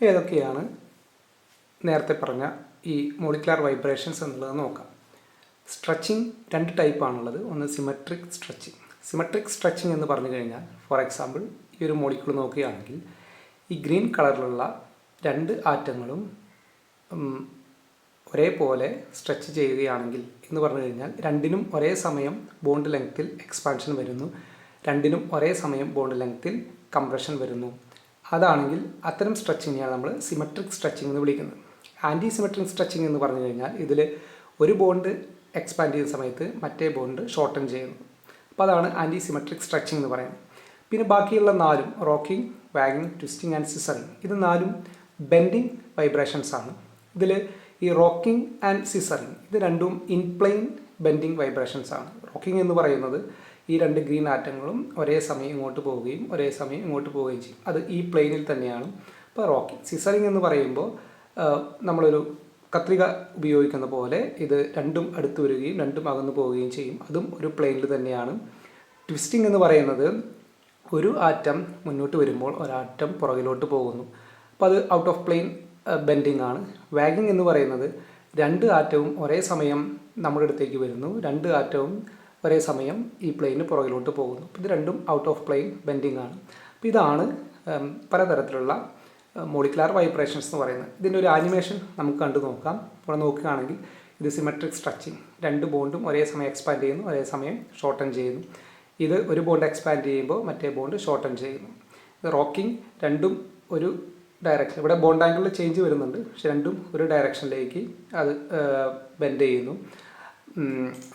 ഏതൊക്കെയാണ് നേരത്തെ പറഞ്ഞ ഈ മോളിക്കുലാർ വൈബ്രേഷൻസ് എന്നുള്ളത് നോക്കാം. സ്ട്രെച്ചിങ് രണ്ട് ടൈപ്പാണുള്ളത്. ഒന്ന് സിമെട്രിക് സ്ട്രെച്ചിങ്. സിമെട്രിക് സ്ട്രെച്ചിങ് എന്ന് പറഞ്ഞു കഴിഞ്ഞാൽ, ഫോർ എക്സാമ്പിൾ ഈ ഒരു മോളിക്യൂൾ നോക്കുകയാണെങ്കിൽ ഈ ഗ്രീൻ കളറിലുള്ള രണ്ട് ആറ്റങ്ങളും ഒരേപോലെ സ്ട്രെച്ച് ചെയ്യുകയാണെങ്കിൽ എന്ന് പറഞ്ഞു കഴിഞ്ഞാൽ രണ്ടിനും ഒരേ സമയം ബോണ്ട് ലെങ്ത്തിൽ എക്സ്പാൻഷൻ വരുന്നു, രണ്ടിനും ഒരേ സമയം ബോണ്ട് ലെങ്ത്തിൽ കംപ്രഷൻ വരുന്നു. അതാണെങ്കിൽ അത്തരം സ്ട്രെച്ചിങ്ങിനെയാണ് നമ്മൾ സിമെട്രിക് സ്ട്രെച്ചിങ് എന്ന് വിളിക്കുന്നത്. ആൻറ്റി സിമെട്രിക് സ്ട്രെച്ചിങ് എന്ന് പറഞ്ഞു കഴിഞ്ഞാൽ ഇതിൽ ഒരു ബോണ്ട് എക്സ്പാൻഡ് ചെയ്യുന്ന സമയത്ത് മറ്റേ ബോണ്ട് ഷോർട്ടൻ ചെയ്യുന്നു. അപ്പോൾ അതാണ് ആൻറ്റി സിമെട്രിക് സ്ട്രെച്ചിങ് എന്ന് പറയുന്നത്. പിന്നെ ബാക്കിയുള്ള നാലും റോക്കിംഗ്, വാഗിങ്, ട്വിസ്റ്റിംഗ് ആൻഡ് സിസറിങ്, ഇത് നാലും ബെൻഡിങ് വൈബ്രേഷൻസ് ആണ്. ഇതിൽ ഈ റോക്കിംഗ് ആൻഡ് സിസറിങ് ഇത് രണ്ടും ഇൻപ്ലെയിൻ ബെൻഡിങ് വൈബ്രേഷൻസ് ആണ്. റോക്കിംഗ് എന്ന് പറയുന്നത് ഈ രണ്ട് ഗ്രീൻ ആറ്റങ്ങളും ഒരേ സമയം ഇങ്ങോട്ട് പോവുകയും ഒരേ സമയം ഇങ്ങോട്ട് പോവുകയും ചെയ്യും. അത് ഈ പ്ലെയിനിൽ തന്നെയാണ്. ഇപ്പോൾ റോക്കിംഗ്. സിസറിങ് എന്ന് പറയുമ്പോൾ നമ്മളൊരു കത്രിക ഉപയോഗിക്കുന്ന പോലെ ഇത് രണ്ടും അടുത്ത് വരികയും രണ്ടും അകന്നു പോവുകയും ചെയ്യും. അതും ഒരു പ്ലെയിനിൽ തന്നെയാണ്. ട്വിസ്റ്റിംഗ് എന്ന് പറയുന്നത് ഒരു ആറ്റം മുന്നോട്ട് വരുമ്പോൾ ഒരാറ്റം പുറകിലോട്ട് പോകുന്നു. അപ്പോൾ അത് ഔട്ട് ഓഫ് പ്ലെയിൻ ബെൻഡിങ് ആണ്. വാഗിങ് എന്ന് പറയുന്നത് രണ്ട് ആറ്റവും ഒരേ സമയം നമ്മുടെ അടുത്തേക്ക് വരുന്നു, രണ്ട് ആറ്റവും ഒരേ സമയം ഈ പ്ലെയിന് പുറകിലോട്ട് പോകുന്നു. ഇത് രണ്ടും ഔട്ട് ഓഫ് പ്ലെയിൻ ബെൻഡിങ് ആണ്. അപ്പോൾ ഇതാണ് പലതരത്തിലുള്ള മോളിക്കുലാർ വൈബ്രേഷൻസ് എന്ന് പറയുന്നത്. ഇതിൻ്റെ ഒരു ആനിമേഷൻ നമുക്ക് കണ്ടു നോക്കാം. ഇവിടെ നോക്കുകയാണെങ്കിൽ ഇത് സിമെട്രിക് സ്ട്രെച്ചിങ്. രണ്ട് ബോണ്ടും ഒരേ സമയം എക്സ്പാൻഡ് ചെയ്യുന്നു, ഒരേ സമയം ഷോർട്ടൻ ചെയ്യുന്നു. ഇത് ഒരു ബോണ്ട് എക്സ്പാൻഡ് ചെയ്യുമ്പോൾ മറ്റേ ബോണ്ട് ഷോർട്ടൻ ചെയ്യുന്നു. ഇത് റോക്കിംഗ്, രണ്ടും ഒരു ഡയറക്ഷൻ. ഇവിടെ ബോണ്ട് ആംഗിളിൽ ചേഞ്ച് വരുന്നുണ്ട്, പക്ഷെ രണ്ടും ഒരു ഡയറക്ഷനിലേക്ക് അത് ബെൻഡ് ചെയ്യുന്നു.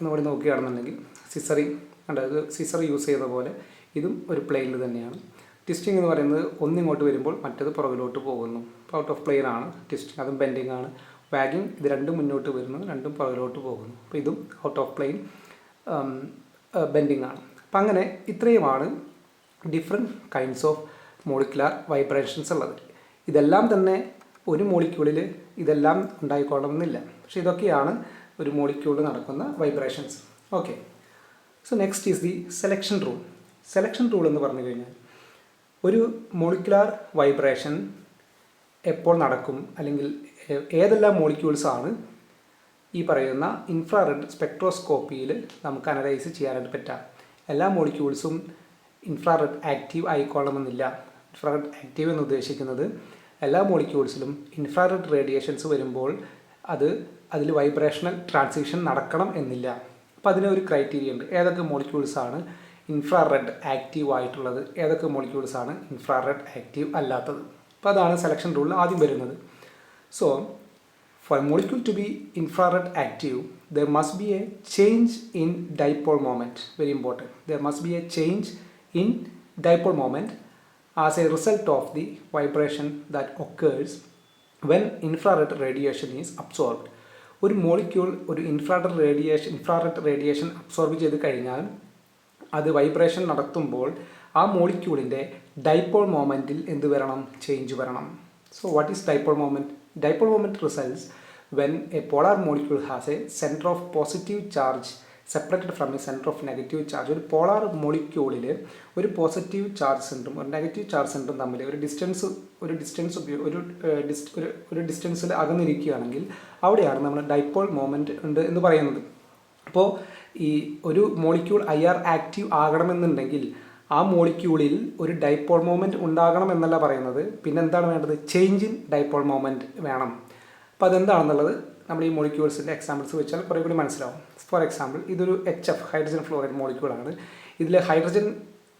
ഇവിടെ നോക്കുകയാണെന്നുണ്ടെങ്കിൽ സിസറിങ് ഉണ്ട്, ഇത് സിസർ യൂസ് ചെയ്യുന്ന പോലെ ഇതും ഒരു പ്ലെയിനിൽ തന്നെയാണ്. ട്വിസ്റ്റിംഗ് എന്ന് പറയുന്നത് ഒന്നിങ്ങോട്ട് വരുമ്പോൾ മറ്റത് പുറകിലോട്ട് പോകുന്നു. ഔട്ട് ഓഫ് പ്ലെയിൻ ആണ് ട്വിസ്റ്റിംഗ്, അതും ബെൻഡിങ് ആണ്. വാഗിങ് ഇത് രണ്ടും മുന്നോട്ട് വരുന്നു, രണ്ടും പുറകിലോട്ട് പോകുന്നു. അപ്പോൾ ഇതും ഔട്ട് ഓഫ് പ്ലെയിൻ ബെൻഡിങ് ആണ്. അപ്പം അങ്ങനെ ഇത്രയുമാണ് different kinds of molecular vibrations ഉള്ളത്. ഇതെല്ലാം തന്നെ ഒരു മോളിക്യൂളിൽ ഇതെല്ലാം ഉണ്ടായിക്കൊള്ളണമെന്നില്ല, പക്ഷേ ഇതൊക്കെയാണ് ഒരു മോളിക്യൂളിൽ നടക്കുന്ന vibrations. Okay, so next is the selection rule. Selection rule എന്ന് പറഞ്ഞു കഴിഞ്ഞാൽ ഒരു മോളിക്കുലാർ വൈബ്രേഷൻ എപ്പോൾ നടക്കും, അല്ലെങ്കിൽ ഏതെല്ലാം മോളിക്യൂൾസാണ് ഈ പറയുന്ന ഇൻഫ്രാറെഡ് സ്പെക്ട്രോസ്കോപ്പിയിൽ നമുക്ക് അനലൈസ് ചെയ്യാനായിട്ട് പറ്റാം. എല്ലാ മോളിക്യൂൾസും ഇൻഫ്രാറെഡ് ആക്റ്റീവ് ആയിക്കൊള്ളണമെന്നില്ല. ഇൻഫ്രാറെഡ് ആക്റ്റീവ് എന്ന് ഉദ്ദേശിക്കുന്നത് എല്ലാ മോളിക്യൂൾസിലും ഇൻഫ്രാറെഡ് റേഡിയേഷൻസ് വരുമ്പോൾ അതിൽ വൈബ്രേഷണൽ ട്രാൻസിഷൻ നടക്കണം എന്നില്ല. അപ്പോൾ അതിനൊരു ക്രൈറ്റീരിയ ഉണ്ട്. ഏതൊക്കെ മോളിക്യൂൾസാണ് ഇൻഫ്രാറെഡ് ആക്റ്റീവ് ആയിട്ടുള്ളത്, ഏതൊക്കെ മോളിക്യൂൾസാണ് ഇൻഫ്രാറെഡ് ആക്റ്റീവ് അല്ലാത്തത്. അപ്പോൾ അതാണ് സെലക്ഷൻ റൂളിൽ ആദ്യം വരുന്നത്. So for a molecule to be infrared active, there must be a change in dipole moment. Very important. There must be a change in dipole moment as a result of the vibration that occurs when infrared radiation is absorbed. ഒരു molecule ഒരു infrared radiation absorb ചെയ്ത് കഴിഞ്ഞാൽ അത് vibration നടത്തുമ്പോൾ ആ മോളിക്യൂളിൻ്റെ dipole മൊമെൻറ്റിൽ എന്ത് വരണം? Change വരണം. So what is dipole moment? Dipole moment results when a polar molecule has a center of positive charge separated from a center of negative charge. ഒരു polar മോളിക്യൂളിൽ ഒരു പോസിറ്റീവ് ചാർജ് സെൻറ്ററും ഒരു negative charge സെൻറ്ററും തമ്മിൽ ഒരു ഡിസ്റ്റൻസിൽ അകന്നിരിക്കുകയാണെങ്കിൽ അവിടെയാണ് നമ്മൾ dipole moment ഉണ്ട് എന്ന് പറയുന്നത്. അപ്പോൾ ഈ ഒരു മോളിക്യൂൾ IR ആക്റ്റീവ് ആകണമെന്നുണ്ടെങ്കിൽ ആ മോളിക്യൂളിൽ ഒരു ഡൈപോൾ മൊമെൻറ്റ് ഉണ്ടാകണം എന്നല്ല പറയുന്നത്. പിന്നെ എന്താണ് വേണ്ടത്? ചേഞ്ച് ഇൻ ഡൈപോൾ മൊമെൻറ്റ് വേണം. അപ്പോൾ അതെന്താണെന്നുള്ളത് നമ്മൾ ഈ മോളിക്യൂൾസിൻ്റെ എക്സാമ്പിൾസ് വെച്ചാൽ കുറേ കൂടി മനസ്സിലാവും. ഫോർ എക്സാമ്പിൾ ഇതൊരു HF ഹൈഡ്രജൻ ഫ്ലോറൈഡ് മോളിക്യൂളാണ്. ഇതിൽ ഹൈഡ്രജൻ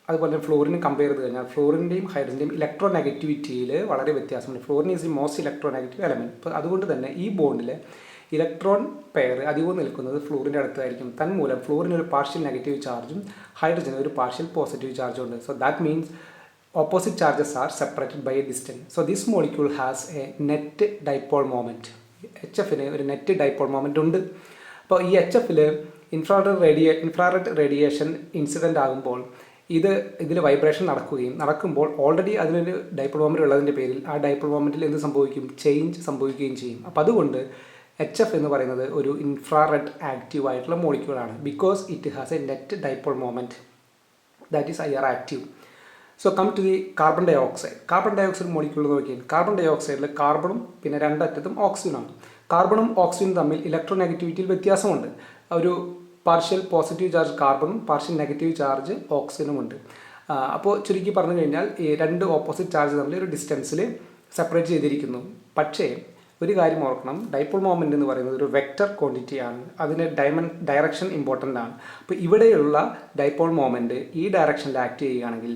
അതുപോലെ ഫ്ലോറിന് കമ്പയർ ചെയ്ത് കഴിഞ്ഞാൽ ഫ്ലോറിൻ്റെയും ഹൈഡ്രജൻ്റെയും ഇലക്ട്രോ നെഗറ്റിവിറ്റിയിൽ വളരെ വ്യത്യാസമുണ്ട്. Florin is the most electro negative element. അപ്പോൾ അതുകൊണ്ട് തന്നെ ഈ ബോണ്ടിൽ ഇലക്ട്രോൺ പെയർ അധികവും നിൽക്കുന്നത് ഫ്ലോറിൻ്റെ അടുത്തായിരിക്കും. തന്മൂലം ഫ്ലോറിന് ഒരു പാർഷ്യൽ നെഗറ്റീവ് ചാർജും ഹൈഡ്രജന് ഒരു പാർഷ്യൽ പോസിറ്റീവ് ചാർജും ഉണ്ട്. So that means opposite charges are separated by a distance. So this molecule has a net dipole moment. HFന് ഒരു നെറ്റ് ഡൈപോൾ മൊമെൻ്റ് ഉണ്ട്. അപ്പോൾ ഈ HFൽ ഇൻഫ്രാറെഡ് റേഡിയേഷൻ ഇൻസിഡൻ്റ് ആകുമ്പോൾ ഇതിൽ വൈബ്രേഷൻ നടക്കുമ്പോൾ ഓൾറെഡി അതിനൊരു ഡൈപോൾ മൊമെൻ്റ് ഉള്ളതിൻ്റെ പേരിൽ ആ ഡൈപോൾ മൊമെൻറ്റിൽ എന്ത് സംഭവിക്കും? ചേഞ്ച് സംഭവിക്കുകയും ചെയ്യും. അപ്പോൾ അതുകൊണ്ട് HF എന്ന് പറയുന്നത് ഒരു ഇൻഫ്രാറെഡ് ആക്റ്റീവ് ആയിട്ടുള്ള മോളിക്യൂളാണ്. Because it has a net dipole moment that is IR active. So come to the carbon dioxide. Carbon dioxide molecule നോക്കിയാൽ കാർബൺ ഡൈ ഓക്സൈഡിൽ കാർബണും പിന്നെ രണ്ടറ്റത്തും ഓക്സിജനാണ്. കാർബണും ഓക്സിജനും തമ്മിൽ ഇലക്ട്രോനെഗറ്റിവിറ്റിയിൽ വ്യത്യാസമുണ്ട്. ഒരു പാർഷ്യൽ പോസിറ്റീവ് ചാർജ് കാർബണും പാർഷ്യൽ നെഗറ്റീവ് ചാർജ് ഓക്സിജനുമുണ്ട്. അപ്പോൾ ചുരുക്കി പറഞ്ഞു കഴിഞ്ഞാൽ ഈ രണ്ട് ഓപ്പോസിറ്റ് ചാർജ് തമ്മിൽ ഒരു ഡിസ്റ്റൻസിൽ സെപ്പറേറ്റ് ചെയ്തിരിക്കുന്നു. പക്ഷേ ഒരു കാര്യം ഓർക്കണം, ഡൈപോൾ മൊമെൻ്റ് എന്ന് പറയുന്നത് ഒരു വെക്റ്റർ ക്വാണ്ടിറ്റിയാണ്. അതിന് ഡയറക്ഷൻ ഇമ്പോർട്ടൻ്റ് ആണ്. അപ്പോൾ ഇവിടെയുള്ള ഡൈപോൾ മൊമെൻ്റ് ഈ ഡയറക്ഷനിൽ ആക്ട് ചെയ്യുകയാണെങ്കിൽ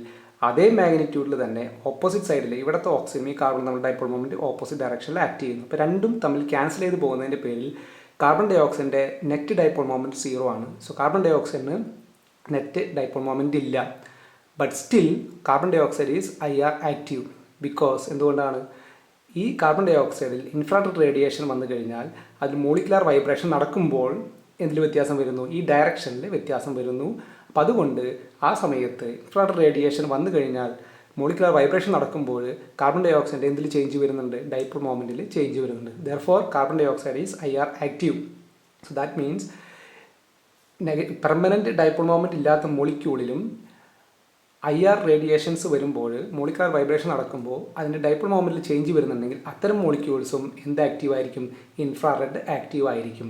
അതേ മാഗ്നിറ്റ്യൂഡിൽ തന്നെ ഓപ്പോസിറ്റ് സൈഡിൽ ഇവിടുത്തെ ഓക്സിജൻ ഈ കാർബൺ നമ്മൾ ഡൈപോൾ മൊമെൻ്റ് ഓപ്പോസിറ്റ് ഡയറക്ഷനിൽ ആക്ട് ചെയ്യുന്നു. അപ്പോൾ രണ്ടും തമ്മിൽ ക്യാൻസൽ ചെയ്ത് പോകുന്നതിൻ്റെ പേരിൽ കാർബൺ ഡൈ ഓക്സൈഡിൻ്റെ നെറ്റ് ഡൈപോൾ മൊമെൻറ്റ് 0 ആണ്. സോ കാർബൺ ഡൈ ഓക്സൈഡിന് നെറ്റ് ഡൈപോൾ മൊമെൻറ്റ് ഇല്ല. But still carbon dioxide is IR active. Because എന്തുകൊണ്ടാണ്? ഈ കാർബൺ ഡൈ ഓക്സൈഡിൽ ഇൻഫ്രാറെഡ് റേഡിയേഷൻ വന്നു കഴിഞ്ഞാൽ അതിൽ മോളിക്കുലാർ വൈബ്രേഷൻ നടക്കുമ്പോൾ എന്തിൽ വ്യത്യാസം വരുന്നു? ഈ ഡയറക്ഷനിൽ വ്യത്യാസം വരുന്നു. അപ്പം അതുകൊണ്ട് ആ സമയത്ത് ഇൻഫ്രാറെഡ് റേഡിയേഷൻ വന്നു കഴിഞ്ഞാൽ മോളിക്കുലാർ വൈബ്രേഷൻ നടക്കുമ്പോൾ കാർബൺ ഡൈ ഓക്സൈഡ് എന്തിൽ ചേഞ്ച് വരുന്നുണ്ട്? ഡൈപോൾ മൊമെൻറ്റിൽ ചേഞ്ച് വരുന്നുണ്ട്. Therefore carbon dioxide is IR active. So that means permanent dipole moment ഇല്ലാത്ത മോളിക്യൂളിലും IR റേഡിയേഷൻസ് വരുമ്പോൾ മോളിക്കുലാർ വൈബ്രേഷൻ നടക്കുമ്പോൾ അതിൻ്റെ ഡൈപോൾ മൊമെൻറ്റിൽ ചേഞ്ച് വരുന്നുണ്ടെങ്കിൽ അത്തരം മോളിക്യൂൾസും എന്ത് ആക്റ്റീവ് ആയിരിക്കും? ഇൻഫ്രാറെഡ് ആക്റ്റീവ് ആയിരിക്കും.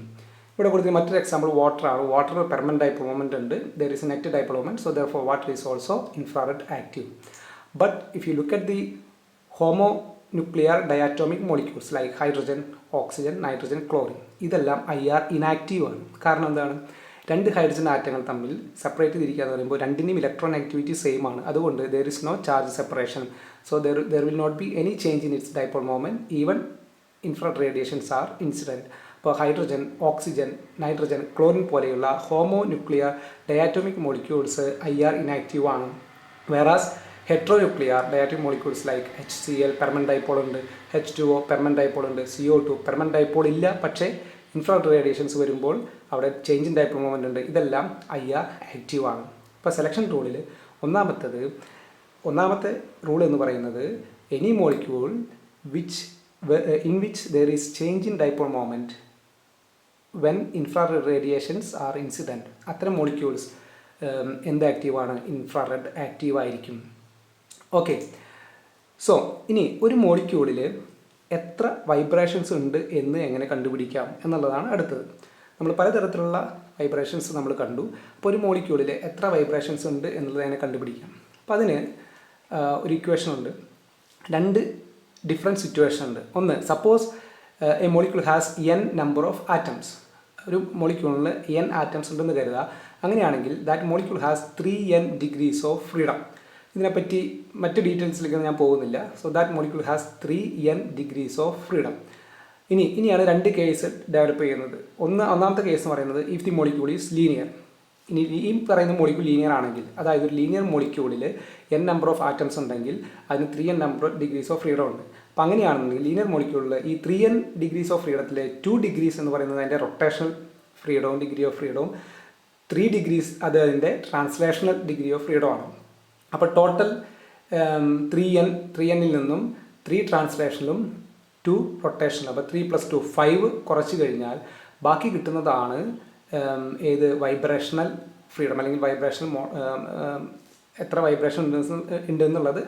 ഇവിടെ കൊടുത്ത മറ്റൊരു എക്സാമ്പിൾ വാട്ടറാണ്. വാട്ടർ പെർമനൻറ്റ് ഡൈപോൾ മൊമെൻറ്റ് ഉണ്ട്. There is a net dipole moment. So therefore water is also infrared active. But if you look at the homonuclear diatomic molecules like hydrogen, oxygen, nitrogen, chlorine, ഇതെല്ലാം IR inactive ആണ്. കാരണം എന്താണ്? രണ്ട് hydrogen ആറ്റങ്ങൾ തമ്മിൽ separate ചെയ്തിരിക്കുക എന്ന് പറയുമ്പോൾ രണ്ടിൻ്റെയും ഇലക്ട്രോനെഗറ്റിവിറ്റി സെയിം ആണ്. അതുകൊണ്ട് there is no charge separation. So there will not be any change in its dipole moment. Even infrared radiations are incident. ഇപ്പോൾ ഹൈഡ്രജൻ, ഓക്സിജൻ, നൈട്രജൻ, ക്ലോറിൻ പോലെയുള്ള ഹോമോന്യൂക്ലിയർ ഡയാറ്റോമിക് മോളിക്യൂൾസ് IR ഇനാക്റ്റീവ് ആണ്. വേറാസ് heteronuclear diatomic molecules like HCl permanent dipole ഉണ്ട്, H2O permanent dipole ഉണ്ട്, CO2 permanent dipole ഇല്ല. പക്ഷേ infrared radiations വരുമ്പോൾ അവിടെ change in dipole moment ഉണ്ട്. ഇതെല്ലാം IR ആക്റ്റീവ് ആണ്. ഇപ്പോൾ സെലക്ഷൻ റൂളിൽ ഒന്നാമത്തെ റൂൾ എന്ന് പറയുന്നത് any molecule in which there is change in dipole moment when infrared radiations are incident. അത്തരം മോളിക്യൂൾസ് എന്ത് ആക്റ്റീവാണ്? ഇൻഫ്രാറെഡ് ആക്റ്റീവ് ആയിരിക്കും. ഓക്കെ. സോ ഇനി ഒരു മോളിക്യൂളിൽ എത്ര വൈബ്രേഷൻസ് ഉണ്ട് എന്ന് എങ്ങനെ കണ്ടുപിടിക്കാം എന്നുള്ളതാണ് അടുത്തത്. നമ്മൾ പലതരത്തിലുള്ള വൈബ്രേഷൻസ് നമ്മൾ കണ്ടു. അപ്പോൾ ഒരു മോളിക്യൂളിൽ എത്ര വൈബ്രേഷൻസ് ഉണ്ട് എന്നുള്ളത് എങ്ങനെ കണ്ടുപിടിക്കാം? അപ്പോൾ അതിന് ഒരു ഇക്വേഷൻ ഉണ്ട്. രണ്ട് ഡിഫറെൻറ്റ് സിറ്റുവേഷൻ ഉണ്ട്. ഒന്ന്, suppose a molecule has n number of atoms. ഒരു മോളിക്യൂളിൽ n ആറ്റംസ് ഉണ്ടെന്ന് കരുതുക. അങ്ങനെയാണെങ്കിൽ that molecule has 3n degrees of freedom. ഇതിനെപ്പറ്റി മറ്റ് ഡീറ്റെയിൽസിലേക്ക് ഞാൻ പോകുന്നില്ല. So that molecule has 3n degrees of freedom. ഇനിയാണ് രണ്ട് കേസ് ഡെവലപ്പ് ചെയ്യുന്നത്. ഒന്നാമത്തെ കേസ് എന്ന് പറയുന്നത് if the molecule is linear. ഇനി ഈ പറയുന്ന മോളിക്യൂൾ ലീനിയർ ആണെങ്കിൽ, അതായത് ഒരു ലീനിയർ മോളിക്യൂളിൽ n നമ്പർ ഓഫ് ആറ്റംസ് ഉണ്ടെങ്കിൽ അതിന് 3n number degrees of freedom ഉണ്ട്. അപ്പോൾ അങ്ങനെയാണെന്നുണ്ടെങ്കിൽ ലീനിയർ മോളിക്യൂളിൽ ഈ 3n ഡിഗ്രീസ് ഓഫ് ഫ്രീഡത്തിലെ 2 ഡിഗ്രീസ് എന്ന് പറയുന്നത് അതിൻ്റെ റൊട്ടേഷണൽ ഫ്രീഡവും ഡിഗ്രി ഓഫ് ഫ്രീഡവും, 3 ഡിഗ്രീസ് അത് അതിൻ്റെ ട്രാൻസ്ലേഷണൽ ഡിഗ്രി ഓഫ് ഫ്രീഡം ആണ്. അപ്പോൾ ടോട്ടൽ 3n നിന്നും 3 ട്രാൻസ്ലേഷനിലും 2 റൊട്ടേഷനിലും, അപ്പോൾ 3 + 2 5 കുറച്ച് കഴിഞ്ഞാൽ ബാക്കി കിട്ടുന്നതാണ് ഏത് വൈബ്രേഷണൽ ഫ്രീഡം അല്ലെങ്കിൽ വൈബ്രേഷണൽ എത്ര വൈബ്രേഷൻ ഉണ്ടെന്നുള്ളത്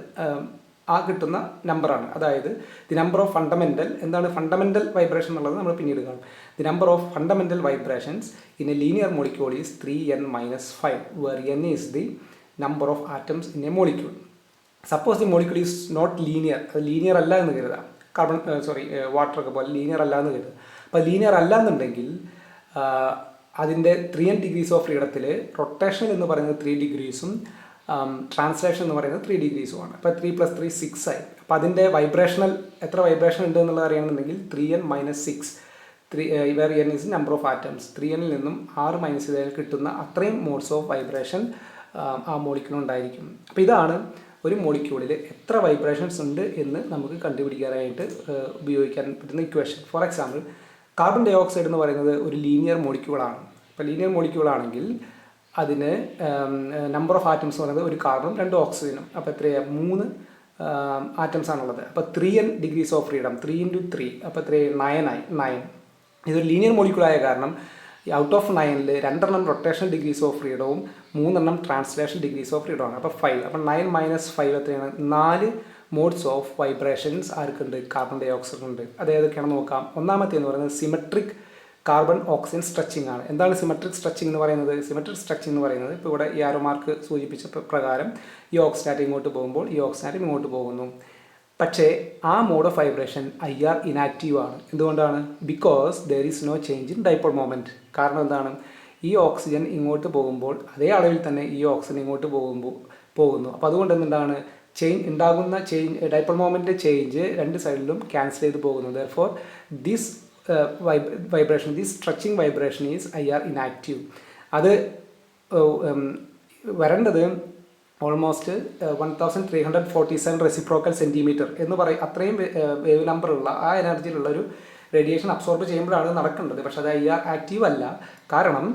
ആ കിട്ടുന്ന നമ്പറാണ്. അതായത് ദി നമ്പർ ഓഫ് ഫണ്ടമെൻ്റൽ, എന്താണ് ഫണ്ടമെൻ്റൽ വൈബ്രേഷൻ എന്നുള്ളത് നമ്മൾ പിന്നീട് കാണും. The number of fundamental vibrations in A linear molecule is 3n - 5 where n is the number of atoms in a molecule. Suppose the molecule is not linear, അത് linear അല്ല എന്ന് കരുതാം. Water ഒക്കെ പോലെ ലീനിയർ അല്ല എന്ന് കരുതാം. അപ്പോൾ ലീനിയർ അല്ല എന്നുണ്ടെങ്കിൽ അതിൻ്റെ 3n ഡിഗ്രീസ് ഓഫ് ഫ്രീഡത്തിൽ റൊട്ടേഷൻ എന്ന് പറയുന്നത് 3 ഡിഗ്രീസും ട്രാൻസ്ലേഷൻ എന്ന് പറയുന്നത് 3 ഡിഗ്രീസുമാണ്. അപ്പോൾ 3 + 3 6 ആയി. അപ്പോൾ അതിൻ്റെ വൈബ്രേഷണൽ എത്ര വൈബ്രേഷൻ ഉണ്ട് എന്നുള്ളത് അറിയണമെന്നുണ്ടെങ്കിൽ 3n - 6 where n is number of atoms. 3n നിന്നും 6 മൈനസ് ചെയ്താൽ കിട്ടുന്ന അത്രയും മോഡ്സ് ഓഫ് വൈബ്രേഷൻ ആ മോളിക്യൂൾ ഉണ്ടായിരിക്കും. അപ്പോൾ ഇതാണ് ഒരു മോളിക്യൂളിൽ എത്ര വൈബ്രേഷൻസ് ഉണ്ട് എന്ന് നമുക്ക് കണ്ടുപിടിക്കാനായിട്ട് ഉപയോഗിക്കാൻ പറ്റുന്ന equation. For example, carbon dioxide എന്ന് പറയുന്നത് ഒരു ലീനിയർ മോളിക്യൂളാണ്. അപ്പോൾ ലീനിയർ മോളിക്യൂളാണെങ്കിൽ അതിന് നമ്പർ ഓഫ് ആറ്റംസ് എന്ന് പറയുന്നത് ഒരു കാർബണും 2 ഓക്സിജനും. അപ്പോൾ എത്രയാണ്? 3 ആറ്റംസ് ആണുള്ളത്. അപ്പോൾ 3n ഡിഗ്രീസ് ഓഫ് ഫ്രീഡം, 3 × 3, അപ്പോൾ എത്രയാണ്? 9 ആയി. 9. ഇതൊരു ലീനിയർ മോളിക്യൂളായ കാരണം ഔട്ട് ഓഫ് 9ൽ 2 റൊട്ടേഷൻ ഡിഗ്രീസ് ഓഫ് ഫ്രീഡവും 3 ട്രാൻസ്ലേഷൻ ഡിഗ്രീസ് ഓഫ് ഫ്രീഡം ആണ്. അപ്പോൾ 5. അപ്പോൾ 9 മൈനസ് 5 എത്രയാണ്? 4 മോഡ്സ് ഓഫ് വൈബ്രേഷൻസ് ആർക്കുണ്ട്? കാർബൺ ഡൈ ഓക്സൈഡ് ഉണ്ട്. അത് ഏതൊക്കെയാണെന്ന് നോക്കാം. ഒന്നാമത്തെ എന്ന് പറയുന്നത് സിമെട്രിക് കാർബൺ ഓക്സിജൻ സ്ട്രെച്ചിങ് ആണ്. എന്താണ് സിമെട്രിക് സ്ട്രെച്ചിങ് എന്ന് പറയുന്നത്? സിമെട്രിക് സ്ട്രെച്ചിങ് എന്ന് പറയുന്നത് ഇപ്പോൾ ഇവിടെ ഈ ആരോ മാർക്ക് സൂചിപ്പിച്ച പ്രകാരം ഈ ഓക്സിജൻ ഇങ്ങോട്ട് പോകുമ്പോൾ ഈ ഓക്സിജൻ ഇങ്ങോട്ട് പോകുന്നു. പക്ഷേ ആ mode of vibration IR inactive ആണ്. എന്തുകൊണ്ടാണ്? Because there is no change in dipole moment. കാരണം എന്താണ്? ഈ ഓക്സിജൻ ഇങ്ങോട്ട് പോകുമ്പോൾ അതേ അളവിൽ തന്നെ ഈ ഓക്സിജൻ ഇങ്ങോട്ട് പോകുന്നു. അപ്പോൾ അതുകൊണ്ട് എന്താണ് ഉണ്ടാകുന്ന ഡൈപോൾ മൊമെൻറ്റ് ചേഞ്ച് രണ്ട് സൈഡിലും ക്യാൻസൽ ചെയ്ത് പോകുന്നു. Therefore this vibration, this stretching vibration is IR inactive. അത് വരേണ്ടത് ഓൾമോസ്റ്റ് 1347 റെസിപ്രോക്കൽ സെൻറ്റിമീറ്റർ എന്ന് പറയും. അത്രയും വേവ് നമ്പറുള്ള ആ എനർജിയിലുള്ള ഒരു റേഡിയേഷൻ അബ്സോർബ് ചെയ്യുമ്പോഴാണ് നടക്കേണ്ടത്. പക്ഷെ അത് IR ആക്റ്റീവ് അല്ല. കാരണം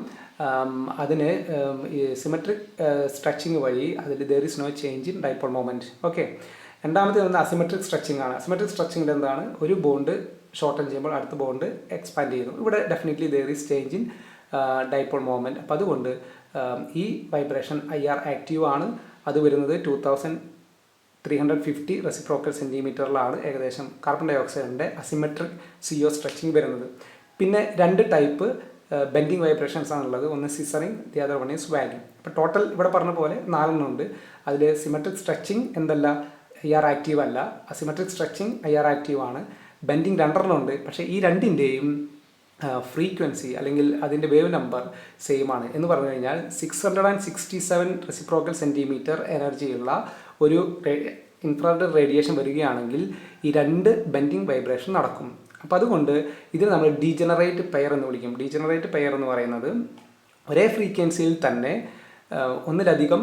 അതിന് സിമെട്രിക് സ്ട്രെച്ചിങ് വഴി അതിൽ there is no change in dipole moment. Okay. രണ്ടാമത്തെ ഒന്ന് അസിമെട്രിക് സ്ട്രെച്ചിങ് ആണ്. അസിമെട്രിക് സ്ട്രെച്ചിങ്ങിൽ എന്താണ്? ഒരു ബോണ്ട് ഷോർട്ടൻ ചെയ്യുമ്പോൾ അടുത്ത ബോണ്ട് എക്സ്പാൻഡ് ചെയ്യുന്നു. ഇവിടെ definitely there is change in dipole moment. അപ്പോൾ അതുകൊണ്ട് ഈ വൈബ്രേഷൻ IR ആക്റ്റീവ് ആണ്. അത് വരുന്നത് 2350 റെസിപ്രോക്കൽ സെൻറ്റിമീറ്ററിലാണ് ഏകദേശം കാർബൺ ഡൈ ഓക്സൈഡിൻ്റെ അസിമെട്രിക് CO സ്ട്രെച്ചിങ് വരുന്നത്. പിന്നെ 2 ടൈപ്പ് ബെൻഡിങ് വൈബ്രേഷൻസ് ആണുള്ളത്. ഒന്ന് scissoring, the other one is wagging. ഇപ്പോൾ ടോട്ടൽ ഇവിടെ പറഞ്ഞ പോലെ 4 ഉണ്ട്. അതിൽ സിമെട്രിക് സ്ട്രെച്ചിങ് എന്തല്ല? IR ആക്റ്റീവ് അല്ല. അസിമെട്രിക് സ്ട്രെച്ചിങ് IR ആക്റ്റീവ് ആണ്. ബെൻഡിങ് 2 ഉണ്ട്. പക്ഷേ ഈ രണ്ടിൻ്റെയും ഫ്രീക്വൻസി അല്ലെങ്കിൽ അതിൻ്റെ വേവ് നമ്പർ സെയിം ആണ്. എന്ന് പറഞ്ഞു കഴിഞ്ഞാൽ 667 റെസിപ്രോക്കൽ സെൻറ്റിമീറ്റർ എനർജിയുള്ള ഒരു ഇൻഫ്രാറെഡ് റേഡിയേഷൻ വരികയാണെങ്കിൽ ഈ 2 ബെൻഡിങ് വൈബ്രേഷൻ നടക്കും. അപ്പോൾ അതുകൊണ്ട് ഇതിന് നമ്മൾ ഡീജനറേറ്റ് പെയർ എന്ന് വിളിക്കും. ഡീജനറേറ്റ് പെയർ എന്ന് പറയുന്നത് ഒരേ ഫ്രീക്വൻസിയിൽ തന്നെ ഒന്നിലധികം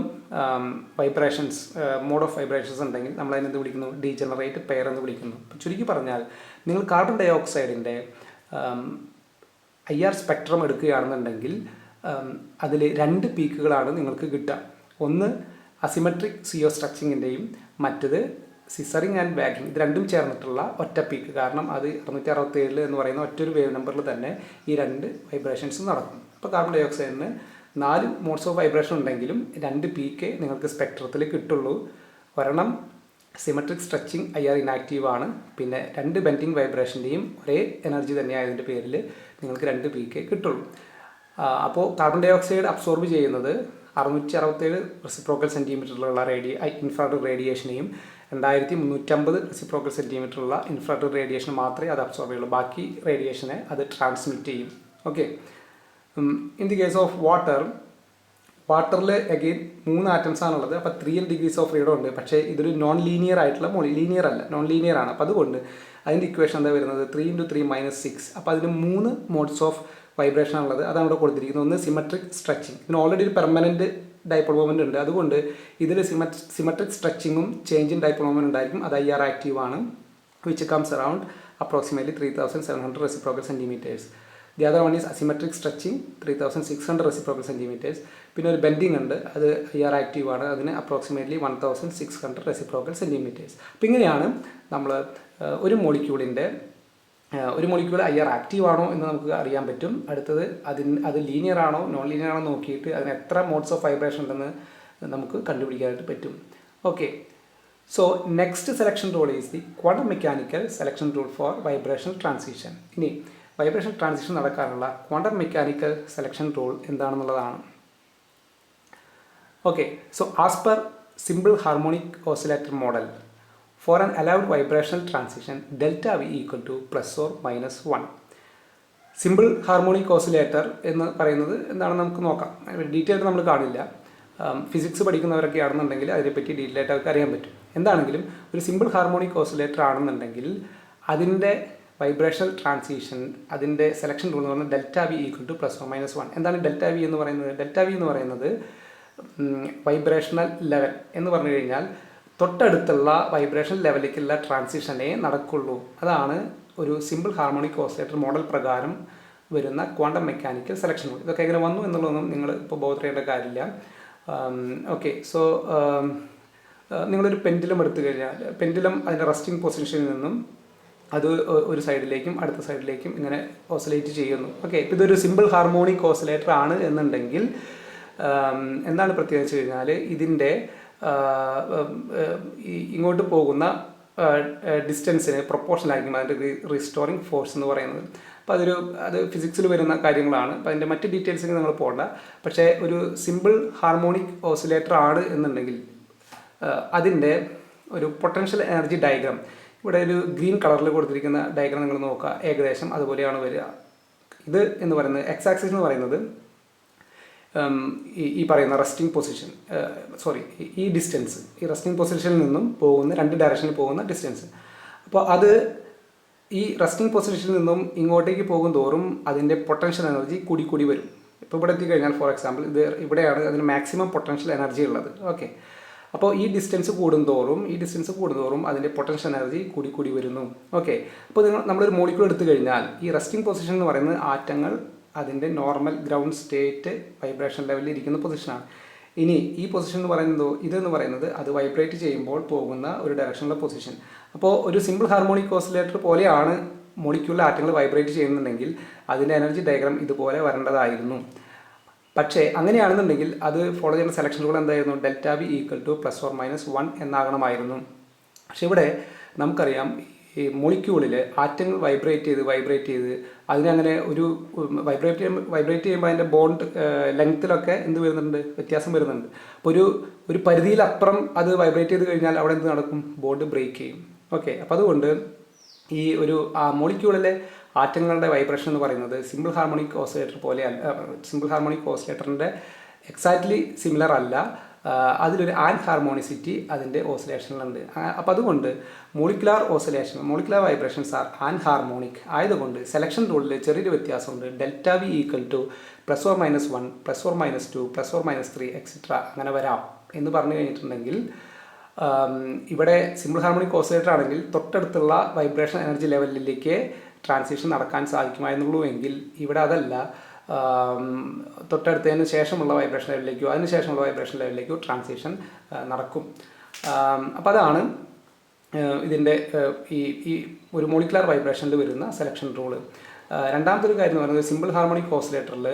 വൈബ്രേഷൻസ് മോഡ് ഓഫ് വൈബ്രേഷൻസ് ഉണ്ടെങ്കിൽ നമ്മൾ അതിനെന്ത് വിളിക്കുന്നു? ഡീജനറേറ്റ് പെയർ എന്ന് വിളിക്കുന്നു. ചുരുക്കി പറഞ്ഞാൽ നിങ്ങൾ കാർബൺ ഡൈ ഓക്സൈഡിൻ്റെ IR സ്പെക്ട്രം എടുക്കുകയാണെന്നുണ്ടെങ്കിൽ അതിൽ 2 പീക്കുകളാണ് നിങ്ങൾക്ക് കിട്ടുക. ഒന്ന് അസിമെട്രിക് CO സ്ട്രെച്ചിങ്ങിൻ്റെയും മറ്റത് സിസറിങ് ആൻഡ് വാഗിങ്. ഇത് രണ്ടും ചേർന്നിട്ടുള്ള ഒറ്റ പീക്ക്. കാരണം അത് 667 എന്ന് പറയുന്ന ഒറ്റൊരു വേവ് നമ്പറിൽ തന്നെ ഈ 2 വൈബ്രേഷൻസ് നടക്കും. അപ്പോൾ കാർബൺ ഡൈ ഓക്സൈഡിന് 4 മോഡ്സ് ഓഫ് വൈബ്രേഷൻ ഉണ്ടെങ്കിലും 2 പീക്കേ നിങ്ങൾക്ക് സ്പെക്ട്രത്തിൽ കിട്ടുള്ളൂ. ഒരെണ്ണം സിമെട്രിക് സ്ട്രെച്ചിങ് IR ഇനാക്റ്റീവ് ആണ്. പിന്നെ 2 ബെൻഡിങ് വൈബ്രേഷൻ്റെയും ഒരേ എനർജി തന്നെയായതിൻ്റെ പേരിൽ നിങ്ങൾക്ക് 2 പീക്കേ കിട്ടുള്ളൂ. അപ്പോൾ കാർബൺ ഡൈ ഓക്സൈഡ് അബ്സോർബ് ചെയ്യുന്നത് 667 റെസിപ്രോക്കൽ സെൻറ്റിമീറ്ററിലുള്ള ഇൻഫ്രാറെഡ് റേഡിയേഷനെയും 2350 റെസിപ്രോക്കൽ സെൻറ്റിമീറ്ററുള്ള ഇൻഫ്രാറെഡ് റേഡിയേഷൻ മാത്രമേ അത് അബ്സോർബ് ചെയ്യുള്ളൂ. ബാക്കി റേഡിയേഷനെ അത് ട്രാൻസ്മിറ്റ് ചെയ്യും. Okay. In the case of വാട്ടറിൽ അഗെയിൻ 3 ആറ്റംസ് ആണുള്ളത്. അപ്പോൾ 3 ഡിഗ്രീസ് ഓഫ് ഫ്രീഡം ഉണ്ട്. പക്ഷേ ഇതൊരു നോൺ ലീനിയർ ആയിട്ടുള്ള ലീനിയർ അല്ല, നോൺ ലീനിയർ ആണ്. അപ്പോൾ അതുകൊണ്ട് അതിൻ്റെ ഇക്വേഷൻ എന്താ വരുന്നത്? 3 × 3 - 6. അപ്പോൾ അതിന് 3 മോഡ്സ് ഓഫ് വൈബ്രേഷൻ ആണുള്ളത്. അതാണ് ഇവിടെ കൊടുത്തിരിക്കുന്നത്. ഒന്ന് സിമെട്രിക് സ്ട്രെച്ചിങ്. ഇതിന് ഓൾറെഡി ഒരു പെർമനൻറ്റ് ഡൈപോൾ മൊമെൻറ്റ് ഉണ്ട്. അതുകൊണ്ട് ഇതിൽ സിമെട്രിക് സ്ട്രെച്ചിങ്ങും ചേഞ്ച് ഇൻ ഡൈപോൾ മൊമെൻറ്റ് ഉണ്ടായിരിക്കും. അത് IR ആക്റ്റീവ് ആണ്. Which comes around approximately 3700 reciprocal centimetres. The other one is asymmetric stretching 3600 reciprocal centimetres. പിന്നെ ഒരു ബെൻഡിങ് ഉണ്ട്. അത് IR ആക്റ്റീവ് ആണ്. അതിന് അപ്രോക്സിമേറ്റ്ലി 1600 റെസിപ്രോക്കൽ സെൻറ്റിമീറ്റേഴ്സ്. അപ്പോൾ ഇങ്ങനെയാണ് നമ്മൾ ഒരു മോളിക്യൂൾ IR ആക്റ്റീവ് ആണോ എന്ന് നമുക്ക് അറിയാൻ പറ്റും. അടുത്തത് അത് ലീനിയർ ആണോ നോൺ ലീനിയർ ആണോ നോക്കിയിട്ട് അതിന് എത്ര മോഡ്സ് ഓഫ് വൈബ്രേഷൻ ഉണ്ടെന്ന് നമുക്ക് കണ്ടുപിടിക്കാനായിട്ട് പറ്റും. Okay. So next selection rule is the quantum mechanical selection rule for vibration transition. ഇനി വൈബ്രേഷൻ ട്രാൻസിഷൻ നടക്കാനുള്ള ക്വാണ്ടം മെക്കാനിക്കൽ സെലക്ഷൻ റൂൾ എന്താണെന്നുള്ളതാണ്. Okay. So as per simple harmonic oscillator model for an allowed vibrational transition delta V equal to ±1. Simple harmonic oscillator എന്ന് പറയുന്നത് എന്താണെന്ന് നമുക്ക് നോക്കാം. Detail ആയിട്ട് നമ്മൾ കാണില്ല. ഫിസിക്സ് പഠിക്കുന്നവരൊക്കെ ആണെന്നുണ്ടെങ്കിൽ അതിനെപ്പറ്റി ഡീറ്റെയിൽ ആയിട്ട് അവർക്ക് അറിയാൻ പറ്റും. എന്താണെങ്കിലും ഒരു സിമ്പിൾ ഹാർമോണിക് ഓസിലേറ്റർ ആണെന്നുണ്ടെങ്കിൽ അതിൻ്റെ വൈബ്രേഷണൽ ട്രാൻസിഷൻ അതിൻ്റെ സെലക്ഷൻ റൂൾ എന്ന് പറഞ്ഞാൽ ഡെൽറ്റ V equal to ±1. എന്താണ് ഡെൽറ്റ V എന്ന് പറയുന്നത്? ഡെൽറ്റ V എന്ന് പറയുന്നത് വൈബ്രേഷണൽ ലെവൽ എന്ന് പറഞ്ഞു കഴിഞ്ഞാൽ തൊട്ടടുത്തുള്ള വൈബ്രേഷൻ ലെവലിലേക്കുള്ള ട്രാൻസിഷനേ നടക്കുള്ളൂ. അതാണ് ഒരു സിമ്പിൾ ഹാർമോണിക് ഓസിലേറ്റർ മോഡൽ പ്രകാരം വരുന്ന ക്വാണ്ടം മെക്കാനിക്കൽ സെലക്ഷൻ റൂൾ. ഇതൊക്കെ എങ്ങനെ വന്നു എന്നുള്ളതൊന്നും നിങ്ങൾ ഇപ്പോൾ ബോധ ചെയ്യേണ്ട കാര്യമില്ല. ഓക്കെ. സോ നിങ്ങളൊരു പെൻഡുലം എടുത്തു കഴിഞ്ഞാൽ പെൻഡുലം അതിൻ്റെ റെസ്റ്റിംഗ് പൊസിഷനിൽ നിന്നും അത് ഒരു സൈഡിലേക്കും അടുത്ത സൈഡിലേക്കും ഇങ്ങനെ ഓസിലേറ്റ് ചെയ്യുന്നു. ഓക്കെ. ഇപ്പോൾ ഇതൊരു സിമ്പിൾ ഹാർമോണിക് ഓസിലേറ്റർ ആണ് എന്നുണ്ടെങ്കിൽ എന്താണ് പ്രത്യേകത വെച്ച് കഴിഞ്ഞാൽ ഇതിൻ്റെ ഇങ്ങോട്ട് പോകുന്ന ഡിസ്റ്റൻസിന് പ്രൊപ്പോർഷണൽ ആയിരിക്കും അതിൻ്റെ റിസ്റ്റോറിങ് ഫോഴ്സ് എന്ന് പറയുന്നത്. അപ്പോൾ അത് ഫിസിക്സിൽ വരുന്ന കാര്യങ്ങളാണ്. അപ്പോൾ അതിൻ്റെ മറ്റ് ഡീറ്റെയിൽസിന് നിങ്ങൾ പോകണ്ട. പക്ഷേ ഒരു സിമ്പിൾ ഹാർമോണിക് ഓസിലേറ്റർ ആണ് എന്നുണ്ടെങ്കിൽ അതിൻ്റെ ഒരു പൊട്ടൻഷ്യൽ എനർജി ഡയഗ്രാം ഇവിടെ ഒരു ഗ്രീൻ കളറിൽ കൊടുത്തിരിക്കുന്ന ഡയഗ്രാം നിങ്ങൾ നോക്കുക, ഏകദേശം അതുപോലെയാണ് വരിക. ഇത് എന്ന് പറയുന്നത് എക്സ് ആക്സിസ് എന്ന് പറയുന്നത് ഈ പറയുന്ന റെസ്റ്റിംഗ് പൊസിഷൻ, ഈ ഡിസ്റ്റൻസ്, ഈ റെസ്റ്റിംഗ് പൊസിഷനിൽ നിന്നും പോകുന്ന 2 ഡയറക്ഷനിൽ പോകുന്ന ഡിസ്റ്റൻസ്. അപ്പോൾ അത് ഈ റെസ്റ്റിംഗ് പൊസിഷനിൽ നിന്നും ഇങ്ങോട്ടേക്ക് പോകും തോറും അതിൻ്റെ പൊട്ടൻഷ്യൽ എനർജി കൂടി വരും. ഇപ്പോൾ ഇവിടെ എത്തിക്കഴിഞ്ഞാൽ ഫോർ എക്സാമ്പിൾ ഇവിടെയാണ് അതിന് മാക്സിമം പൊട്ടൻഷ്യൽ എനർജി ഉള്ളത്. ഓക്കെ, അപ്പോൾ ഈ ഡിസ്റ്റൻസ് കൂടുന്തോറും അതിൻ്റെ പൊട്ടൻഷ്യൽ എനർജി കൂടി വരുന്നു. ഓക്കെ, അപ്പോൾ നമ്മളൊരു മോളിക്യൂൾ എടുത്തു കഴിഞ്ഞാൽ ഈ റെസ്റ്റിംഗ് പൊസിഷൻ എന്ന് പറയുന്നത് ആറ്റങ്ങൾ അതിൻ്റെ നോർമൽ ഗ്രൗണ്ട് സ്റ്റേറ്റ് വൈബ്രേഷൻ ലെവലിൽ ഇരിക്കുന്ന പൊസിഷനാണ്. ഇനി ഈ പൊസിഷൻ എന്ന് പറയുന്നത് ഇതെന്ന് പറയുന്നത് അത് വൈബ്രേറ്റ് ചെയ്യുമ്പോൾ പോകുന്ന ഒരു ഡയറക്ഷനിലെ പൊസിഷൻ. അപ്പോൾ ഒരു സിമ്പിൾ ഹാർമോണിക് ഓസിലേറ്റർ പോലെയാണ് മോളിക്യൂളിലെ ആറ്റങ്ങൾ വൈബ്രേറ്റ് ചെയ്യുന്നുണ്ടെങ്കിൽ അതിൻ്റെ എനർജി ഡയഗ്രാം ഇതുപോലെ വരേണ്ടതായിരുന്നു. പക്ഷേ അങ്ങനെയാണെന്നുണ്ടെങ്കിൽ അത് ഫോളോ ചെയ്യുന്ന സെലക്ഷൻ റൂൾ എന്തായിരുന്നു? Delta B equal to +or-1 എന്നാകണമായിരുന്നു. പക്ഷെ ഇവിടെ നമുക്കറിയാം ഈ മോളിക്യൂളിൽ ആറ്റങ്ങൾ വൈബ്രേറ്റ് ചെയ്ത് അതിനങ്ങനെ ഒരു വൈബ്രേറ്റ് ചെയ്യുമ്പോൾ അതിൻ്റെ ബോണ്ട് ലെങ്ത്തിലൊക്കെ വ്യത്യാസം വരുന്നുണ്ട്. അപ്പോൾ ഒരു പരിധിയിലപ്പുറം അത് വൈബ്രേറ്റ് ചെയ്ത് കഴിഞ്ഞാൽ അവിടെ എന്ത് നടക്കും? ബോണ്ട് ബ്രേക്ക് ചെയ്യും. ഓക്കെ, അപ്പോൾ അതുകൊണ്ട് ഈ മോളിക്യൂളിലെ ആറ്റങ്ങളുടെ വൈബ്രേഷൻ എന്ന് പറയുന്നത് സിമ്പിൾ ഹാർമോണിക് ഓസിലേറ്ററിൻ്റെ എക്സാക്ട്ലി സിമിലർ അല്ല. അതിലൊരു ആൻഹാർമോണിസിറ്റി അതിൻ്റെ ഓസിലേഷനിലുണ്ട്. അപ്പോൾ അതുകൊണ്ട് മോളിക്കുലാർ വൈബ്രേഷൻസ് ആർ ആൻഹാർമോണിക് ആയതുകൊണ്ട് സെലക്ഷൻ റൂളിൽ ചെറിയൊരു വ്യത്യാസമുണ്ട്. Delta V equal to +or-1, +or-2, +or-3 etcetera അങ്ങനെ വരാം എന്ന് പറഞ്ഞു കഴിഞ്ഞിട്ടുണ്ടെങ്കിൽ ഇവിടെ സിമ്പിൾ ഹാർമോണിക് ഓസിലേറ്റർ ആണെങ്കിൽ തൊട്ടടുത്തുള്ള വൈബ്രേഷൻ എനർജി ലെവലിലേക്ക് ട്രാൻസിഷൻ നടക്കാൻ സാധിക്കുമായിരുന്നുള്ളൂ എങ്കിൽ ഇവിടെ അതല്ല. തൊട്ടടുത്തതിന് ശേഷമുള്ള വൈബ്രേഷൻ ലെവലിലേക്കോ അതിനുശേഷമുള്ള വൈബ്രേഷൻ ലെവലിലേക്കോ ട്രാൻസിഷൻ നടക്കും. അപ്പോൾ അതാണ് ഇതിൻ്റെ ഈ ഒരു മോളിക്കുലാർ വൈബ്രേഷനിൽ വരുന്ന സെലക്ഷൻ റൂള്. രണ്ടാമത്തെ ഒരു കാര്യം എന്ന് പറയുന്നത് സിമ്പിൾ ഹാർമോണിക് ഓസിലേറ്ററിൽ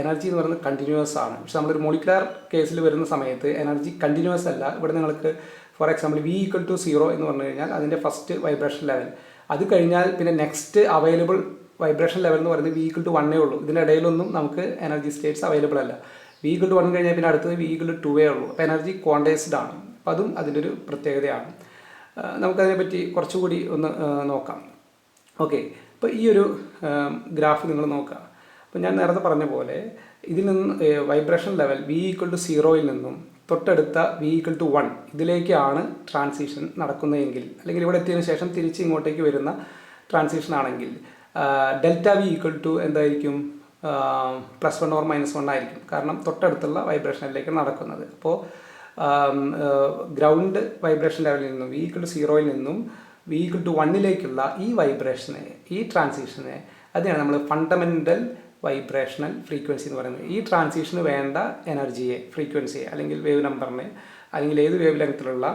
എനർജി എന്ന് പറയുന്നത് കണ്ടിന്യൂസ് ആണ്. പക്ഷെ നമ്മളൊരു മോളിക്കുലാർ കേസിൽ വരുന്ന സമയത്ത് എനർജി കണ്ടിന്യൂസ് അല്ല. ഇവിടെ നിങ്ങൾക്ക് ഫോർ എക്സാമ്പിൾ V = 0 എന്ന് പറഞ്ഞു കഴിഞ്ഞാൽ അതിൻ്റെ ഫസ്റ്റ് വൈബ്രേഷൻ ലെവൽ, അത് കഴിഞ്ഞാൽ പിന്നെ നെക്സ്റ്റ് അവൈലബിൾ വൈബ്രേഷൻ ലെവൽ എന്ന് പറയുന്നത് V = 1 ഉള്ളൂ. ഇതിനിടയിലൊന്നും നമുക്ക് എനർജി സ്റ്റേറ്റ്സ് അവൈലബിൾ അല്ല. V = 1 കഴിഞ്ഞാൽ പിന്നെ അടുത്തത് V = 2 ഉള്ളൂ. അപ്പോൾ എനർജി ക്വാണ്ടൈസ്ഡ് ആണ്. അപ്പോൾ അതും അതിൻ്റെ ഒരു പ്രത്യേകതയാണ്. നമുക്കതിനെപ്പറ്റി കുറച്ചുകൂടി ഒന്ന് നോക്കാം. ഓക്കെ, അപ്പോൾ ഈ ഒരു ഗ്രാഫ് നിങ്ങൾ നോക്കുക. അപ്പോൾ ഞാൻ നേരത്തെ പറഞ്ഞ പോലെ ഇതിൽ നിന്ന് വൈബ്രേഷൻ ലെവൽ V = 0 നിന്നും തൊട്ടടുത്ത V = 1 ഇതിലേക്കാണ് ട്രാൻസിഷൻ നടക്കുന്നതെങ്കിൽ, അല്ലെങ്കിൽ ഇവിടെ എത്തിയതിനു ശേഷം തിരിച്ച് ഇങ്ങോട്ടേക്ക് വരുന്ന ട്രാൻസിഷൻ ആണെങ്കിൽ ഡെൽറ്റ V = എന്തായിരിക്കും? +1 or -1 ആയിരിക്കും. കാരണം തൊട്ടടുത്തുള്ള വൈബ്രേഷനിലേക്ക് നടക്കുന്നത്. അപ്പോൾ ഗ്രൗണ്ട് വൈബ്രേഷൻ ലെവലിൽ നിന്നും V = 0 നിന്നും V = 1 ഈ വൈബ്രേഷനെ, ഈ ട്രാൻസിഷനെ അതിനാണ് നമ്മൾ ഫണ്ടമെൻ്റൽ വൈബ്രേഷണൽ ഫ്രീക്വൻസി എന്ന് പറയുന്നത്. ഈ ട്രാൻസിഷന് വേണ്ട എനർജിയെ, ഫ്രീക്വൻസിയെ അല്ലെങ്കിൽ വേവ് നമ്പറിനെ, അല്ലെങ്കിൽ ഏത് വേവ് ലെങ്ത്തിലുള്ള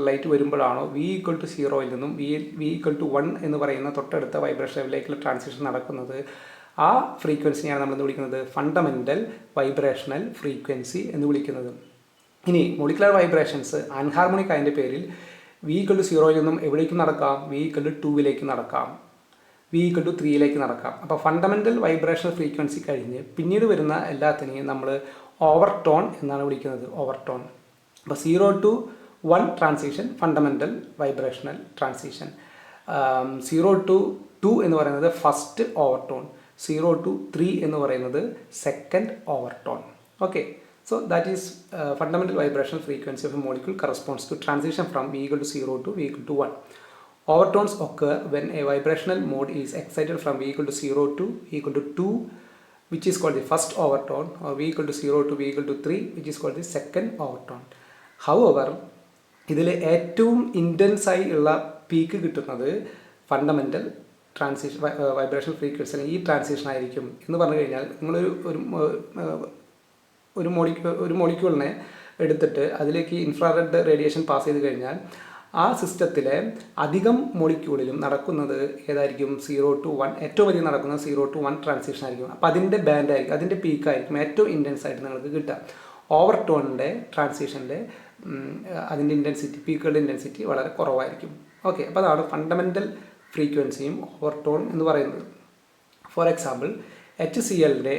ലൈറ്റ് വരുമ്പോഴാണോ V = 0 നിന്നും V = 1 എന്ന് പറയുന്ന തൊട്ടടുത്ത വൈബ്രേഷൻ ലെവലിലേക്കുള്ള ട്രാൻസിഷൻ നടക്കുന്നത്, ആ ഫ്രീക്വൻസിനെയാണ് നമ്മൾ വിളിക്കുന്നത് ഫണ്ടമെൻ്റൽ വൈബ്രേഷണൽ ഫ്രീക്വൻസി എന്ന് വിളിക്കുന്നത്. ഇനി മോളിക്കുലർ വൈബ്രേഷൻസ് അൻഹാർമോണിക് ആയതിൻ്റെ പേരിൽ V = 0 നിന്നും എവിടേക്കും നടക്കാം? V = 2 നടക്കാം, V = 3 നടക്കാം. അപ്പോൾ ഫണ്ടമെൻ്റൽ വൈബ്രേഷണൽ ഫ്രീക്വൻസി കഴിഞ്ഞ് പിന്നീട് വരുന്ന എല്ലാത്തിനെയും നമ്മൾ ഓവർടോൺ എന്നാണ് വിളിക്കുന്നത്. ഓവർടോൺ. അപ്പോൾ 0 to 1 transition fundamental vibrational transition. 0 to 2 എന്ന് പറയുന്നത് ഫസ്റ്റ് ഓവർടോൺ. 0 to 3 എന്ന് പറയുന്നത് second overtone. Okay, so that is fundamental vibrational frequency of a molecule corresponds to transition from V = 0 to V = 1. Overtones occur when a vibrational mode is excited from V = 0 to V = 2, which is called the first overtone, or V = 0 to V = 3, which is called the second overtone. However, ഇതിൽ ഏറ്റവും intense ആയി ഉള്ള peak കിട്ടുന്നത് fundamental transition vibration frequency, അല്ലെങ്കിൽ ഈ transition ആയിരിക്കും എന്ന് പറഞ്ഞു കഴിഞ്ഞാൽ ഒരു മോളിക്യൂളിനെ എടുത്തിട്ട് അതിലേക്ക് ഇൻഫ്രാറെഡ് റേഡിയേഷൻ പാസ് ചെയ്ത് കഴിഞ്ഞാൽ ആ സിസ്റ്റത്തിലെ അധികം മോളിക്യൂളിലും നടക്കുന്നത് ഏതായിരിക്കും 0 to 1, ഏറ്റവും അധികം നടക്കുന്നത് 0 to 1 ട്രാൻസിഷൻ ആയിരിക്കും. അപ്പോൾ അതിൻ്റെ ബാൻഡ് ആയിരിക്കും, അതിൻ്റെ പീക്കായിരിക്കും ഏറ്റവും ഇൻറ്റൻസ് ആയിട്ട് നിങ്ങൾക്ക് കിട്ടുക. ഓവർടോണിൻ്റെ ട്രാൻസിഷൻ്റെ അതിൻ്റെ ഇൻറ്റൻസിറ്റി, പീക്കുകളുടെ ഇൻറ്റൻസിറ്റി വളരെ കുറവായിരിക്കും. ഓക്കെ, അപ്പോൾ അതാണ് ഫണ്ടമെൻ്റൽ ഫ്രീക്വൻസിയും ഓവർടോൺ എന്ന് പറയുന്നത്. ഫോർ എക്സാമ്പിൾ HClൻ്റെ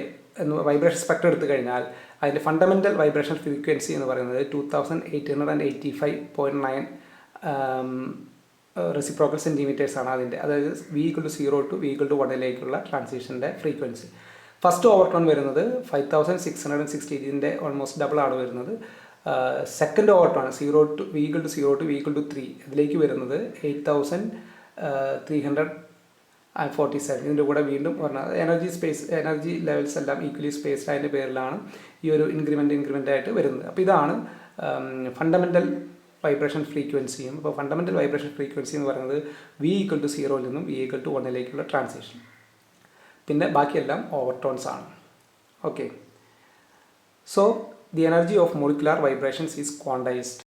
വൈബ്രേഷൻ സ്പെക്ട്രം എടുത്തു കഴിഞ്ഞാൽ അതിൻ്റെ ഫണ്ടമെൻ്റൽ വൈബ്രേഷൻ ഫ്രീക്വൻസി എന്ന് പറയുന്നത് 2885.9 റെസിപ്രോക്കൽ സെൻറ്റിമീറ്റേഴ്സ് ആണ് അതിൻ്റെ, അതായത് V=0 to V=1 ട്രാൻസിഷൻ്റെ ഫ്രീക്വൻസി. ഫസ്റ്റ് ഓവർടോൺ വരുന്നത് 5660, ഇതിൻ്റെ ഓൾമോസ്റ്റ് ഡബിൾ ആണ് വരുന്നത്. Second overtone V=0 to V=3, അതിലേക്ക് വരുന്നത് 8347. ഇതിൻ്റെ കൂടെ വീണ്ടും പറഞ്ഞാൽ എനർജി ലെവൽസ് എല്ലാം ഈക്വലി സ്പേസ്ഡ് ആയതിൻ്റെ പേരിലാണ് ഈ ഒരു ഇൻക്രിമെൻ്റ് ആയിട്ട് വരുന്നത്. അപ്പോൾ ഇതാണ് ഫണ്ടമെൻ്റൽ വൈബ്രേഷൻ ഫ്രീക്വൻസിയും. അപ്പോൾ ഫണ്ടമെൻ്റൽ വൈബ്രേഷൻ ഫ്രീക്വൻസി എന്ന് പറയുന്നത് V=0 നിന്നും V=1 ട്രാൻസിഷൻ. പിന്നെ ബാക്കിയെല്ലാം ഓവർടോൺസ് ആണ്. Okay, so the energy of molecular vibrations is quantised.